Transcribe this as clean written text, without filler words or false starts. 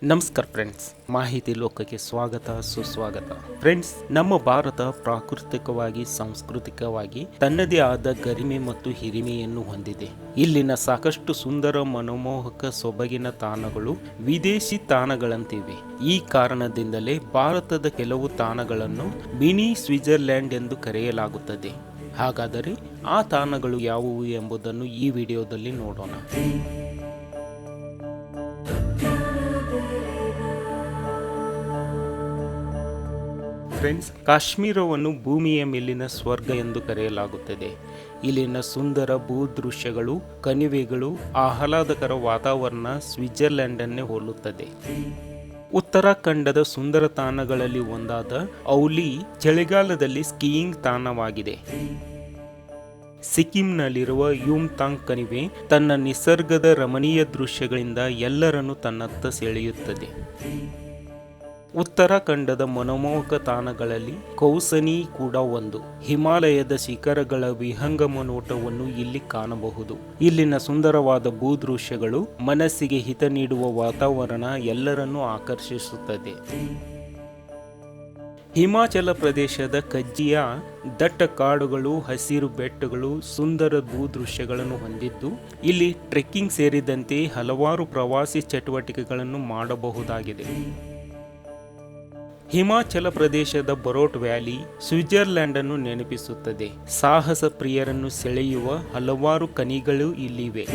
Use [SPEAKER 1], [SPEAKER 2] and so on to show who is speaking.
[SPEAKER 1] ನಮಸ್ಕಾರ ಫ್ರೆಂಡ್ಸ್, ಮಾಹಿತಿ ಲೋಕಕ್ಕೆ ಸ್ವಾಗತ ಸುಸ್ವಾಗತ. ಫ್ರೆಂಡ್ಸ್, ನಮ್ಮ ಭಾರತ ಪ್ರಾಕೃತಿಕವಾಗಿ ಸಾಂಸ್ಕೃತಿಕವಾಗಿ ತನ್ನದೇ ಆದ ಗರಿಮೆ ಮತ್ತು ಹಿರಿಮೆಯನ್ನು ಹೊಂದಿದೆ. ಇಲ್ಲಿನ ಸಾಕಷ್ಟು ಸುಂದರ ಮನಮೋಹಕ ಸೊಬಗಿನ ತಾಣಗಳು ವಿದೇಶಿ ತಾಣಗಳಂತಿವೆ. ಈ ಕಾರಣದಿಂದಲೇ ಭಾರತದ ಕೆಲವು ತಾಣಗಳನ್ನು ಮಿನಿ ಸ್ವಿಟ್ಜರ್ಲ್ಯಾಂಡ್ ಎಂದು ಕರೆಯಲಾಗುತ್ತದೆ. ಹಾಗಾದರೆ ಆ ತಾಣಗಳು ಯಾವುವು ಎಂಬುದನ್ನು ಈ ವಿಡಿಯೋದಲ್ಲಿ ನೋಡೋಣ. ಫ್ರೆಂಡ್ಸ್, ಕಾಶ್ಮೀರವನ್ನು ಭೂಮಿಯ ಮೇಲಿನ ಸ್ವರ್ಗ ಎಂದು ಕರೆಯಲಾಗುತ್ತದೆ. ಇಲ್ಲಿನ ಸುಂದರ ಭೂದೃಶ್ಯಗಳು, ಕಣಿವೆಗಳು, ಆಹ್ಲಾದಕರ ವಾತಾವರಣ ಸ್ವಿಟ್ಜರ್ಲ್ಯಾಂಡನ್ನೇ ಹೋಲುತ್ತದೆ. ಉತ್ತರಾಖಂಡದ ಸುಂದರ ತಾಣಗಳಲ್ಲಿ ಒಂದಾದ ಔಲಿ ಚಳಿಗಾಲದಲ್ಲಿ ಸ್ಕೀಯಿಂಗ್ ತಾಣವಾಗಿದೆ. ಸಿಕ್ಕಿಂನಲ್ಲಿರುವ ಯುಮ್ತಾಂಗ್ ಕಣಿವೆ ತನ್ನ ನಿಸರ್ಗದ ರಮಣೀಯ ದೃಶ್ಯಗಳಿಂದ ಎಲ್ಲರನ್ನೂ ತನ್ನತ್ತ ಸೆಳೆಯುತ್ತದೆ. ಉತ್ತರಾಖಂಡದ ಮನಮೋಹಕ ತಾಣಗಳಲ್ಲಿ ಕೌಸನಿ ಕೂಡ ಒಂದು. ಹಿಮಾಲಯದ ಶಿಖರಗಳ ವಿಹಂಗಮ ನೋಟವನ್ನು ಇಲ್ಲಿ ಕಾಣಬಹುದು. ಇಲ್ಲಿನ ಸುಂದರವಾದ ಭೂದೃಶ್ಯಗಳು, ಮನಸ್ಸಿಗೆ ಹಿತ ನೀಡುವ ವಾತಾವರಣ ಎಲ್ಲರನ್ನೂ ಆಕರ್ಷಿಸುತ್ತದೆ. ಹಿಮಾಚಲ ಪ್ರದೇಶದ ಕಜ್ಜಿಯ ದಟ್ಟ ಕಾಡುಗಳು, ಹಸಿರು ಬೆಟ್ಟಗಳು, ಸುಂದರ ಭೂದೃಶ್ಯಗಳನ್ನು ಹೊಂದಿದ್ದು ಇಲ್ಲಿ ಟ್ರೆಕ್ಕಿಂಗ್ ಸೇರಿದಂತೆ ಹಲವಾರು ಪ್ರವಾಸಿ ಚಟುವಟಿಕೆಗಳನ್ನು ಮಾಡಬಹುದಾಗಿದೆ. ಹಿಮಾಚಲ ಪ್ರದೇಶದ ಬರೋಟ್ ವ್ಯಾಲಿ ಸ್ವಿಟ್ಜರ್ಲ್ಯಾಂಡ್ ಅನ್ನು ನೆನಪಿಸುತ್ತದೆ. ಸಾಹಸ ಪ್ರಿಯರನ್ನು ಸೆಳೆಯುವ ಹಲವಾರು ಖನಿಗಳು ಇಲ್ಲಿವೆ.